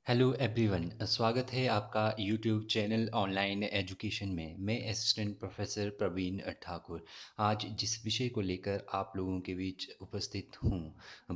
Hello everyone, स्वागत है आपका यूट्यूब चैनल ऑनलाइन एजुकेशन में। मैं असिस्टेंट प्रोफेसर प्रवीण ठाकुर। आज जिस विषय को लेकर आप लोगों के बीच उपस्थित हूँ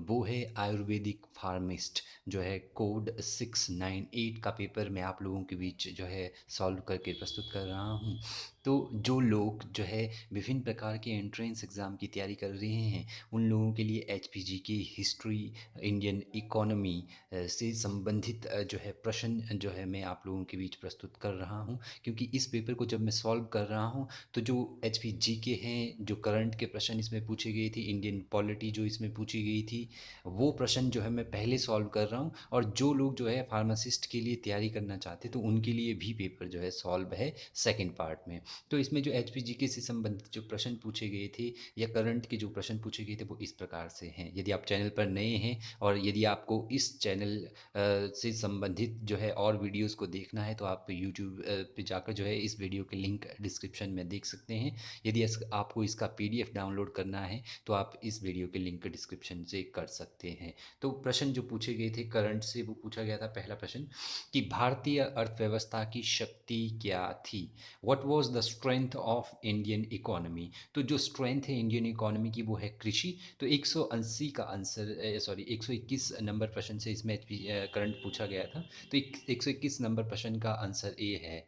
वो है आयुर्वेदिक फार्मिस्ट, जो है कोड 698 का पेपर मैं आप लोगों के बीच जो है सॉल्व करके प्रस्तुत कर रहा हूँ। तो जो लोग जो है विभिन्न प्रकार के एंट्रेंस एग्ज़ाम की तैयारी कर रहे हैं उन लोगों के लिए एचपीजी की हिस्ट्री, इंडियन इकोनॉमी से संबंधित जो है प्रश्न जो है मैं आप लोगों के बीच प्रस्तुत कर रहा हूँ। क्योंकि इस पेपर को जब मैं सॉल्व कर रहा हूँ तो जो एच पी जी के हैं, जो करंट के प्रश्न इसमें पूछे गए थे, इंडियन पॉलिटी जो इसमें पूछी गई थी, वो प्रश्न जो है मैं पहले सॉल्व कर रहा हूँ। और जो लोग जो है फार्मासिस्ट के लिए तैयारी करना चाहते तो उनके लिए भी पेपर जो है सॉल्व है सेकेंड पार्ट में। तो इसमें जो एच पी जी के से संबंधित जो प्रश्न पूछे गए थे या करंट के जो प्रश्न पूछे गए थे वो इस प्रकार से हैं। यदि आप चैनल पर नए हैं और यदि आपको इस चैनल से संबंधित जो है और वीडियोस को देखना है तो आप यूट्यूब पे जाकर जो है इस वीडियो के लिंक डिस्क्रिप्शन में देख सकते हैं। यदि आपको इसका पीडीएफ डाउनलोड करना है तो आप इस वीडियो के लिंक डिस्क्रिप्शन से कर सकते हैं। तो प्रश्न जो पूछे गए थे करंट से वो पूछा गया था, पहला प्रश्न कि भारतीय अर्थव्यवस्था की शक्ति क्या थी। What was the strength of Indian economy. तो जो स्ट्रेंथ है इंडियन इकोनॉमी की वो है कृषि। तो 180 का आंसर, सॉरी 121 नंबर प्रश्न से इसमें करंट पूछा गया था। तो 121 नंबर प्रश्न का आंसर ए है।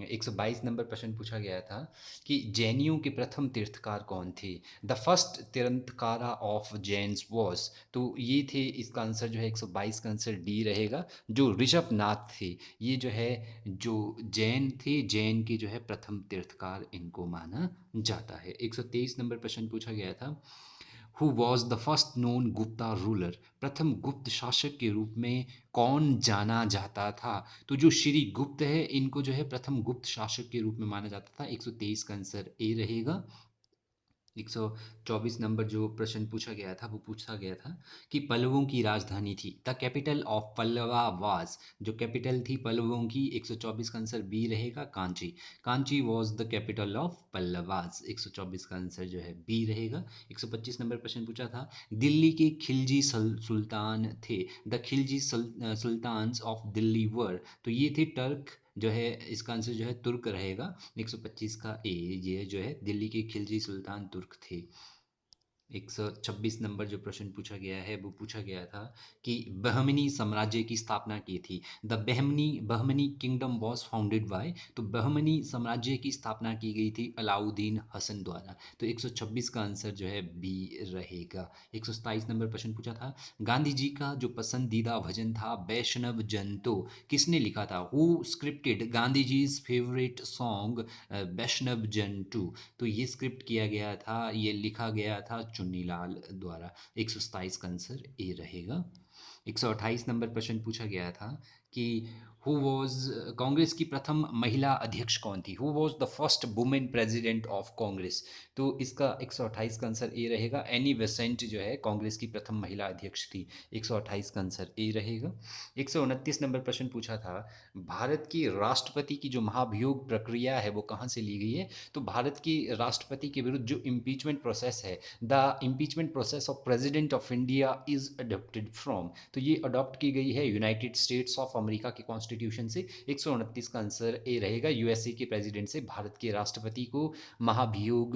122 नंबर प्रश्न पूछा गया था कि जैनियों के प्रथम तीर्थकार कौन थे। The first Tirthankara of Jains was. तो ये थे, इसका आंसर जो है 122 का आंसर डी रहेगा, जो ऋषभनाथ थे। ये जो है जो जैन थे, जैन के जो है प्रथम तीर्थकार इनको माना जाता है। 123 नंबर प्रश्न पूछा गया था, who was the first known Gupta ruler. प्रथम गुप्त शासक के रूप में कौन जाना जाता था। तो जो श्री गुप्त है इनको जो है प्रथम गुप्त शासक के रूप में माना जाता था। 123 का आंसर ए रहेगा। 124 नंबर जो प्रश्न पूछा गया था वो पूछा गया था कि पल्लवों की राजधानी थी। The capital of Pallava was. जो कैपिटल थी पल्लवों की, 124 का आंसर बी रहेगा, Kanchi. Kanchi was the capital of Pallavas. 124 का आंसर जो है बी रहेगा। 125 नंबर प्रश्न पूछा था, दिल्ली के खिलजी सुल्तान थे। The Khilji sultans of Delhi were. तो ये थे टर्क, जो है इसका आंसर जो है तुर्क रहेगा। 125 का ए, ये जो है दिल्ली के खिलजी सुल्तान तुर्क थे। 126 नंबर जो प्रश्न पूछा गया है वो पूछा गया था कि बहमनी साम्राज्य की स्थापना की थी। The Bahmani Bahmani kingdom was founded by. तो बहमनी साम्राज्य की स्थापना की गई थी अलाउद्दीन हसन द्वारा। तो 126 का आंसर जो है बी रहेगा। 127 नंबर प्रश्न पूछा था, गांधी जी का जो पसंदीदा भजन था वैष्णव जन तो, किसने लिखा था। Who scripted Gandhi ji favourite song Vaishnav Jan To. तो ये स्क्रिप्ट किया गया था, ये लिखा गया था चुन्नीलाल द्वारा। 127 का आंसर ए रहेगा। 128 नंबर प्रश्न पूछा गया था कि हु वॉज कांग्रेस की प्रथम महिला अध्यक्ष कौन थी। Who was the first women president of Congress. तो इसका 128 का आंसर ए रहेगा। एनी बेसेंट जो है कांग्रेस की प्रथम महिला अध्यक्ष थी। 128 का आंसर ए रहेगा। 129 नंबर प्रश्न पूछा था, भारत की राष्ट्रपति की जो महाभियोग प्रक्रिया है वो कहाँ से ली गई है। तो भारत की राष्ट्रपति के विरुद्ध जो इम्पीचमेंट प्रोसेस है, the impeachment process of president of India is adopted from. तो ये अडॉप्ट की गई है यूनाइटेड स्टेट्स ऑफ अमेरिका के कॉन्स्टिट्यूशन से। 129 का आंसर ए रहेगा। यूएसए के प्रेसिडेंट से भारत के राष्ट्रपति को महाभियोग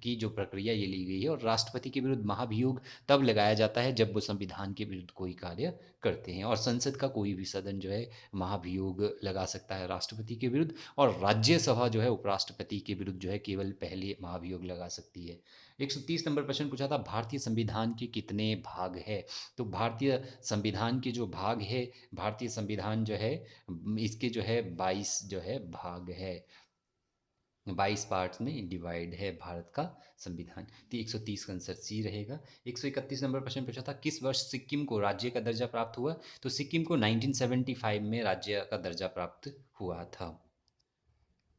की जो प्रक्रिया ये ली गई है। और राष्ट्रपति के विरुद्ध महाभियोग तब लगाया जाता है जब वो संविधान के विरुद्ध कोई कार्य करते हैं। और संसद का कोई भी सदन जो है महाभियोग लगा सकता है राष्ट्रपति के विरुद्ध। और राज्यसभा जो है उपराष्ट्रपति के विरुद्ध जो है केवल पहले महाभियोग लगा सकती है। 130 नंबर प्रश्न पूछा था, भारतीय संविधान के कितने भाग है। तो भारतीय संविधान के जो भाग है, भारतीय संविधान जो है इसके जो है 22 जो है भाग है, 22 पार्ट्स में डिवाइड है भारत का संविधान। तो 130 का आंसर सी रहेगा। 131 नंबर प्रश्न पूछा था, किस वर्ष सिक्किम को राज्य का दर्जा प्राप्त हुआ। तो सिक्किम को 1975 में राज्य का दर्जा प्राप्त हुआ था।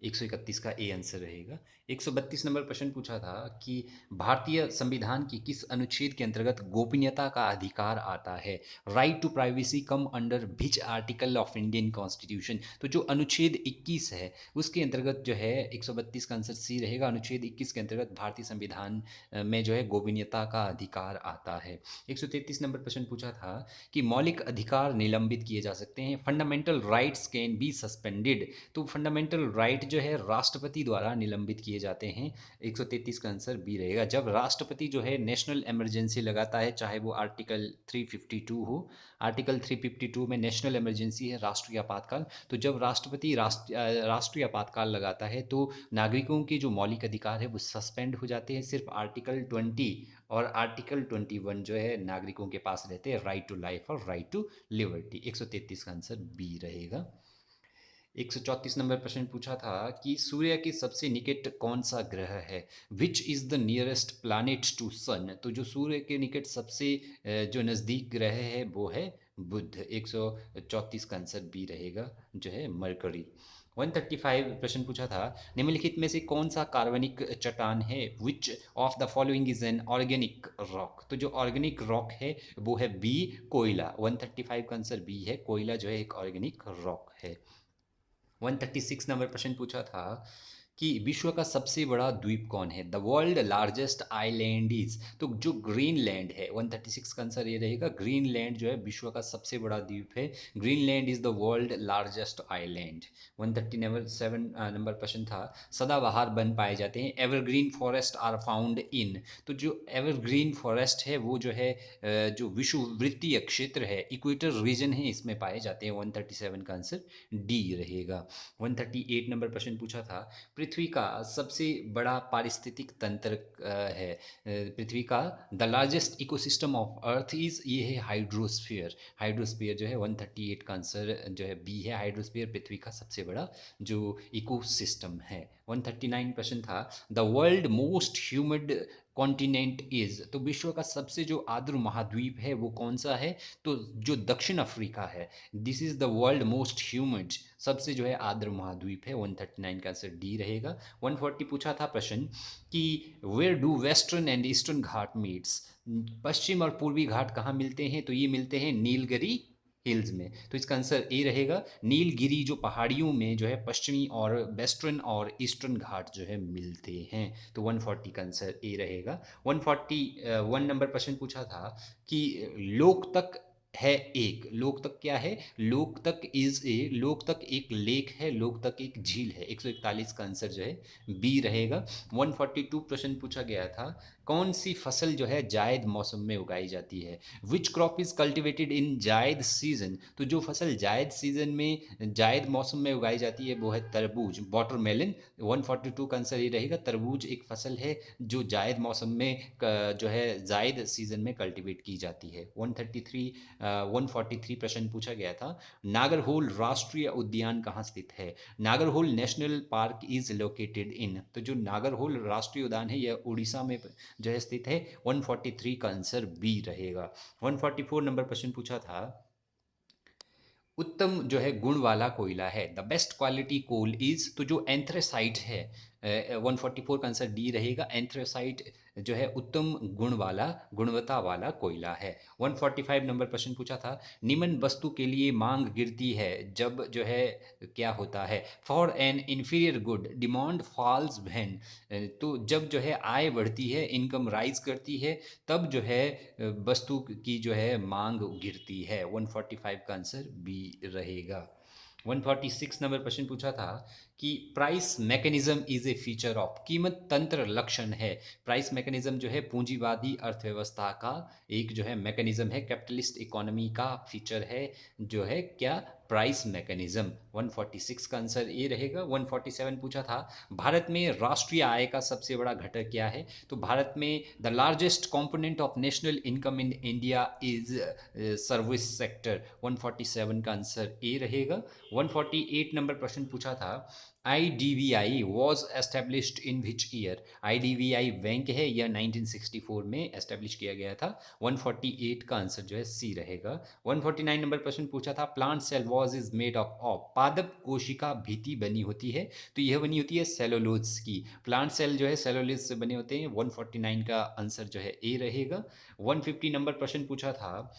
131 का ए आंसर रहेगा। 132 नंबर प्रश्न पूछा था कि भारतीय संविधान की किस अनुच्छेद के अंतर्गत गोपनीयता का अधिकार आता है? Right to privacy come under which article of Indian constitution? तो जो अनुच्छेद 21 है उसके अंतर्गत जो है 132 का आंसर सी रहेगा। अनुच्छेद 21 के अंतर्गत भारतीय संविधान में जो है गोपनीयता का अधिकार आता है। 133 नंबर प्रश्न पूछा था कि मौलिक अधिकार निलंबित किए जा सकते हैं। Fundamental rights can be suspended. तो फंडामेंटल राइट जो है राष्ट्रपति द्वारा निलंबित किए जाते हैं। 133 का आंसर बी रहेगा। जब राष्ट्रपति जो है नेशनल इमरजेंसी लगाता है, चाहे वो आर्टिकल 352 हो, आर्टिकल 352 में नेशनल इमरजेंसी है, राष्ट्रीय आपातकाल। तो जब राष्ट्रपति राष्ट्रीय आपातकाल लगाता है तो नागरिकों के जो मौलिक अधिकार है वो सस्पेंड हो जाते हैं। सिर्फ आर्टिकल 20 और आर्टिकल 21 जो है नागरिकों के पास रहते हैं, राइट टू लाइफ और राइट टू लिबर्टी। 133 का आंसर बी रहेगा। 134 नंबर प्रश्न पूछा था कि सूर्य के सबसे निकट कौन सा ग्रह है? Which is the nearest planet to sun? तो जो सूर्य के निकट सबसे जो नज़दीक ग्रह है वो है बुध। 134 का आंसर बी रहेगा, जो है मरकरी। 135 प्रश्न पूछा था, निम्नलिखित में से कौन सा कार्बनिक चट्टान है? Which of the following is an organic rock? तो जो ऑर्गेनिक रॉक है वो है बी, कोयला। 135 का आंसर बी है, कोयला जो है एक ऑर्गेनिक रॉक है। 136 नंबर प्रश्न पूछा था कि विश्व का सबसे बड़ा द्वीप कौन है? The world largest island is? तो जो ग्रीनलैंड है, 136 का आंसर ये रहेगा, ग्रीनलैंड जो है विश्व का सबसे बड़ा द्वीप है। Greenland is the world largest island. 137 number प्रश्न था, सदाबहार वन पाए जाते हैं। Evergreen forest are found in? तो जो एवरग्रीन फॉरेस्ट है वो जो है जो विषुववृत्तीय क्षेत्र है, इक्वेटर रीजन है, इसमें पाए जाते हैं। 137 का आंसर डी रहेगा। 138 नंबर प्रश्न पूछा था, पृथ्वी का सबसे बड़ा पारिस्थितिक तंत्र है पृथ्वी का, the largest ecosystem of earth is? ये है हाइड्रोस्फीयर। हाइड्रोस्फीयर जो है 138 का आंसर जो है बी है, हाइड्रोस्फीयर पृथ्वी का सबसे बड़ा जो इकोसिस्टम है। 139 प्रश्न था, the world most humid continent is? तो विश्व का सबसे जो आर्द्र महाद्वीप है वो कौन सा है? तो जो दक्षिण अफ्रीका है, this is the world most humid, सबसे जो है आर्द्र महाद्वीप है। 139 का आंसर डी रहेगा। 140 पूछा था प्रश्न कि where do western and eastern ghat meets? पश्चिम और पूर्वी घाट कहाँ मिलते हैं? तो ये मिलते हैं नीलगिरी हिल्स में। तो इसका आंसर ए रहेगा, नीलगिरी जो पहाड़ियों में जो है पश्चिमी और वेस्टर्न और ईस्टर्न घाट जो है मिलते हैं। तो 140 का आंसर ए रहेगा। 141 नंबर प्रश्न पूछा था कि लोकतक है एक, लोकतक क्या है? लोकतक इज ए, लोकतक एक लेक है, लोकतक एक झील है। 141 का आंसर जो है बी रहेगा। 142 प्रश्न पूछा गया था, कौन सी फसल जो है जायद मौसम में उगाई जाती है? Which crop is cultivated in जायद सीजन? तो जो फसल जायद सीजन में, जायद मौसम में उगाई जाती है वो है तरबूज, वाटरमेलन। 142 का आंसर ये रहेगा, तरबूज एक फसल है जो जायद मौसम में जो है जायद सीजन में कल्टिवेट की जाती है। 143 प्रश्न पूछा गया था, नागरहोल राष्ट्रीय उद्यान कहाँ स्थित है? Nagarhole national park is located in? तो जो नागरहोल राष्ट्रीय उद्यान है यह उड़ीसा में जो है स्थित है। 143 का आंसर बी रहेगा। 144 नंबर प्रश्न पूछा था, उत्तम जो है गुण वाला कोयला है, the best quality coal is? तो जो एंथ्रेसाइट है 144 का आंसर डी रहेगा, एंथ्रेसाइट जो है उत्तम गुण वाला, गुणवत्ता वाला कोयला है। 145 नंबर प्रश्न पूछा था, निम्न वस्तु के लिए मांग गिरती है जब जो है क्या होता है? For an inferior good demand falls when? तो जब जो है आय बढ़ती है, इनकम राइज करती है, तब जो है वस्तु की जो है मांग गिरती है। 145 का आंसर बी रहेगा। 146 नंबर प्रश्न पूछा था कि price mechanism is a feature of? कीमत तंत्र लक्षण है। प्राइस मैकेनिज्म जो है पूंजीवादी अर्थव्यवस्था का एक जो है मैकेनिज्म है, कैपिटलिस्ट इकोनॉमी का फीचर है जो है क्या? Price mechanism. 146 का आंसर ए रहेगा। 147 पूछा था, भारत में राष्ट्रीय आय का सबसे बड़ा घटक क्या है? तो भारत में the largest component of national income in India is service sector. 147 का आंसर ए रहेगा। 148 नंबर प्रश्न पूछा था IDVI was established in which year? IDVI bank है, यह 1964 में एस्टेब्लिश किया गया था। 148 का आंसर जो है सी रहेगा। 149 नंबर प्रश्न पूछा था, plant cell wall is made of पादप कोशिका भित्ति बनी होती है, तो यह बनी होती है सेलुलोज की। प्लांट सेल जो है सेलुलोज से बने होते हैं। 149 का आंसर जो है ए रहेगा। 150 नंबर प्रश्न पूछा था,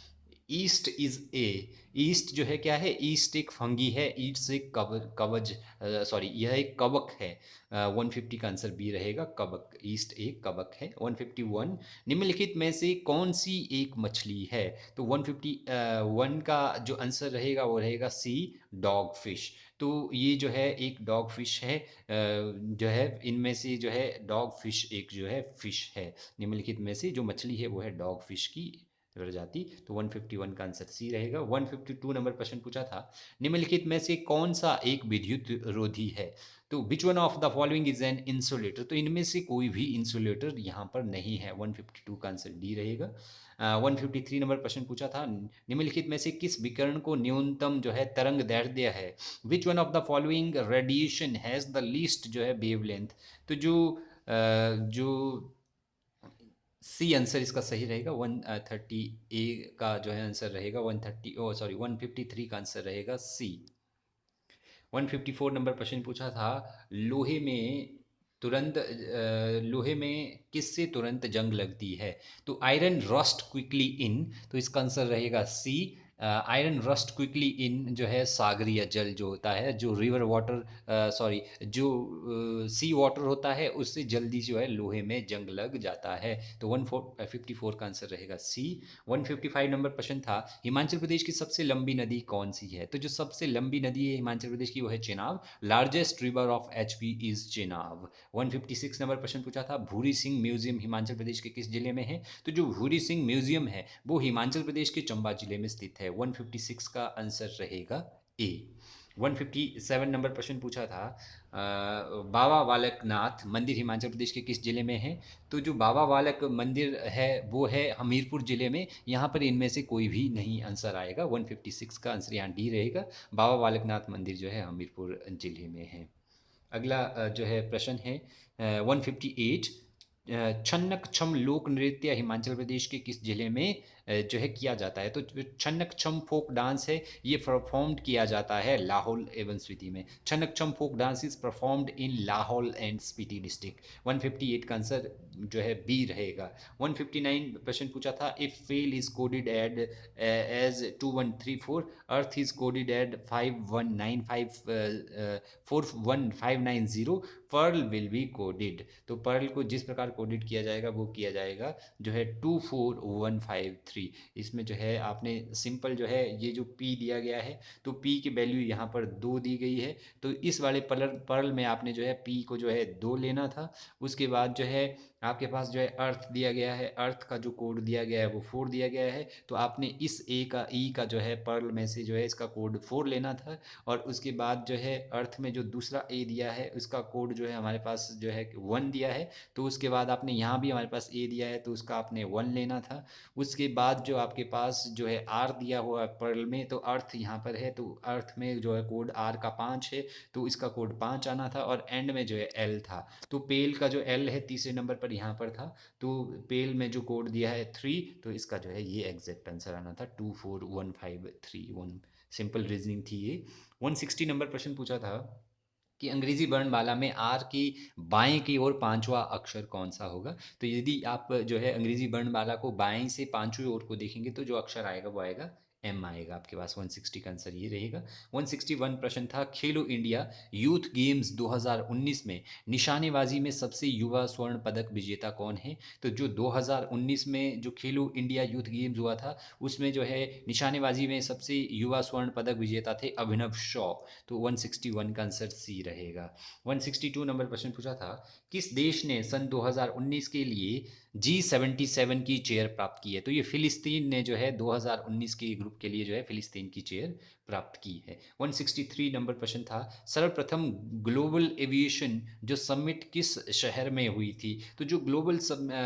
ईस्ट इज ए, ईस्ट जो है क्या है? ईस्ट एक फंगी है, ईस्ट एक कवज, सॉरी यह एक कवक है। 150 का आंसर बी रहेगा, कवक। ईस्ट एक कवक है। 151, निम्नलिखित में से कौन सी एक मछली है? तो 151 का जो आंसर रहेगा वो रहेगा सी, डॉग फिश। तो ये जो है एक डॉग फिश है, जो है इनमें से जो है डॉग फिश एक जो है फिश है। निम्नलिखित में से जो मछली है वो है डॉग फिश की प्रजाति। तो 151 का आंसर सी रहेगा। 152 नंबर प्रश्न पूछा था, निम्नलिखित में से कौन सा एक विद्युत रोधी है? तो which one of the following is an insulator? तो इनमें से कोई भी इंसुलेटर यहाँ पर नहीं है। 152 का आंसर डी रहेगा। 153 नंबर प्रश्न पूछा था, निम्नलिखित में से किस विकिरण को न्यूनतम जो है तरंग दैर्ध्य है? Which one of the following radiation has the least जो है वेवलेंथ? तो जो सी आंसर इसका सही रहेगा। 130 ए का जो है आंसर रहेगा। 130, ओ सॉरी 153 का आंसर रहेगा सी। 154 नंबर प्रश्न पूछा था, लोहे में लोहे में किससे तुरंत जंग लगती है? तो आयरन रस्ट क्विकली इन, तो इसका आंसर रहेगा सी। आयरन रस्ट क्विकली इन जो है सागरीय जल जो होता है, जो रिवर वाटर, सॉरी जो सी वाटर होता है, उससे जल्दी जो है लोहे में जंग लग जाता है। तो 154 का आंसर रहेगा सी। 155 नंबर प्रश्न था, हिमाचल प्रदेश की सबसे लंबी नदी कौन सी है? तो जो सबसे लंबी नदी है हिमाचल प्रदेश की वो है Chenab. Largest river of HP is Chenab. 156 number प्रश्न पूछा था, भूरी सिंह म्यूजियम हिमाचल प्रदेश के किस जिले में है? तो जो भूरी सिंह म्यूजियम है वो हिमाचल प्रदेश के चंबा जिले में स्थित है। 156 का आंसर रहेगा ए। 157 नंबर प्रश्न पूछा था, बाबा बालकनाथ मंदिर हिमाचल प्रदेश के किस जिले में है? तो जो बाबा बालक मंदिर है वो है हमीरपुर जिले में। यहाँ पर इनमें से कोई भी नहीं आंसर आएगा। 156 का आंसर यहाँ डी रहेगा। बाबा बालकनाथ मंदिर जो है हमीरपुर जिले में है। अगला जो है प्रश्न है 158, छन्नक छम लोक नृत्य हिमाचल प्रदेश के किस जिले में जो है किया जाता है? तो जो छन्नक छम फोक डांस है ये परफॉर्म्ड किया जाता है लाहौल एवं स्पीति में। Chhanak Chham folk dance is performed in Lahaul and Spiti district. 158 का आंसर जो है बी रहेगा। 159 प्रश्न पूछा था, इफ फेल इज कोडेड एड एज 2134, अर्थ इज कोडेड एड 519541590, पर्ल विल बी कोडेड। तो पर्ल को जिस प्रकार कोडेड किया जाएगा वो किया जाएगा जो है 24153। इसमें जो है आपने सिंपल जो है ये जो पी दिया गया है, तो पी की वैल्यू यहाँ पर 2 दी गई है, तो इस वाले पर्ल में आपने जो है पी को जो है 2 लेना था। उसके बाद जो है आपके पास जो है अर्थ दिया गया है, अर्थ का जो कोड दिया गया है वो 4 दिया गया है, तो आपने इस ए का ई का जो है पर्ल में से जो है इसका कोड 4 लेना था। और उसके बाद जो है अर्थ में जो दूसरा ए दिया है उसका कोड जो है हमारे पास जो है 1 दिया है, तो उसके बाद आपने यहाँ भी हमारे पास ए दिया है तो उसका आपने 1 लेना था। उसके बाद जो आपके पास जो है आर दिया हुआ है पर्ल में, तो अर्थ यहाँ पर है तो अर्थ में जो है कोड आर का 5 है, तो इसका कोड 5 आना था। और एंड में जो है एल था, तो पेल का जो एल है तीसरे नंबर पर यहाँ पर था, तो पेल में जो कोड दिया है 3, तो इसका जो है ये एग्जैक्ट आंसर आना था 24153। सिंपल रीजनिंग थी ये। 160 नंबर प्रश्न पूछा था कि अंग्रेजी वर्णमाला में आर की बाएं की ओर पांचवा अक्षर कौन सा होगा? तो यदि आप जो है अंग्रेजी वर्णमाला को बाएं से पांचवी ओर को देखेंगे तो जो अक्षर आएगा वो आएगा एम आएगा आपके पास। 160 का आंसर ये रहेगा। 161 प्रश्न था, खेलो इंडिया यूथ गेम्स 2019 में निशानेबाजी में सबसे युवा स्वर्ण पदक विजेता कौन है? तो जो 2019 में जो खेलो इंडिया यूथ गेम्स हुआ था उसमें जो है निशानेबाजी में सबसे युवा स्वर्ण पदक विजेता थे अभिनव शॉ। तो 161 का आंसर सी रहेगा। 162 नंबर प्रश्न पूछा था, किस देश ने सन 2019 के लिए G77 की चेयर प्राप्त की है? तो ये फिलिस्तीन ने जो है 2019 के ग्रुप के लिए जो है फिलिस्तीन की चेयर प्राप्त की है। 163 नंबर प्रश्न था, सर्वप्रथम ग्लोबल एविएशन जो समिट किस शहर में हुई थी? तो जो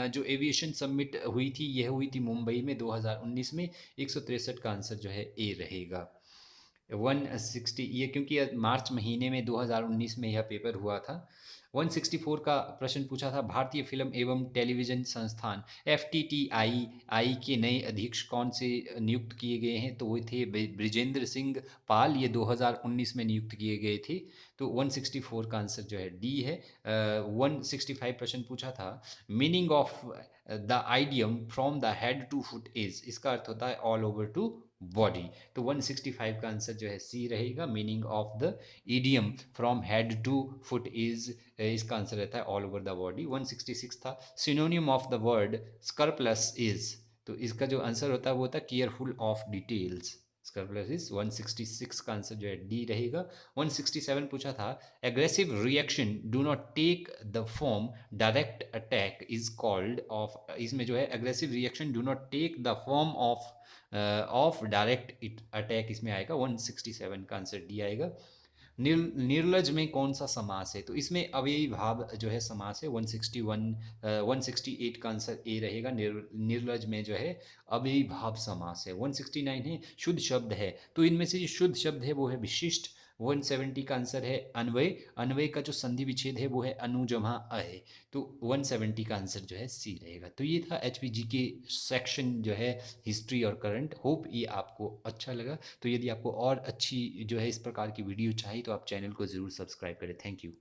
जो एविएशन समिट हुई थी यह हुई थी मुंबई में 2019 में। 163 का आंसर जो है ए रहेगा। 160 ये क्योंकि मार्च महीने में 2019 में यह पेपर हुआ था। 164 का प्रश्न पूछा था, भारतीय फिल्म एवं टेलीविज़न संस्थान एफटीटीआई के नए अध्यक्ष कौन से नियुक्त किए गए हैं? तो वो थे ब्रिजेंद्र सिंह पाल, ये 2019 में नियुक्त किए गए थे। तो 164 का आंसर जो है डी है। 165 प्रश्न पूछा था, meaning of the idiom from the head to foot is, इसका अर्थ होता है ऑल ओवर टू बॉडी। तो 165 का आंसर जो है सी रहेगा, meaning of the idiom from head to foot is, इसका आंसर रहता है ऑल ओवर द बॉडी। 166 था, synonym of the word scrupulous is, तो इसका जो आंसर होता है वो होता है careful of details. Scrupulous is 166 का आंसर जो है डी रहेगा। 167 पूछा था, aggressive reaction do not take the form direct attack is called of, इसमें जो है aggressive reaction do not take the form of direct attack इसमें आएगा। 167 का आंसर डी आएगा। निर्लज में कौन सा समास है? तो इसमें अव्ययी भाव जो है समास है। 161 168 का आंसर ए रहेगा। निर्लज में जो है अव्ययी भाव समास है। 169 है शुद्ध शब्द है, तो इनमें से जो शुद्ध शब्द है वो है विशिष्ट। 170 का आंसर है अन्वय, अन्वय का जो संधि विच्छेद है वो है अनु जमा अ है। तो 170 का आंसर जो है सी रहेगा। तो ये था एचपीजी के सेक्शन जो है हिस्ट्री और करंट। होप ये आपको अच्छा लगा। तो यदि आपको और अच्छी जो है इस प्रकार की वीडियो चाहिए तो आप चैनल को ज़रूर सब्सक्राइब करें। Thank you.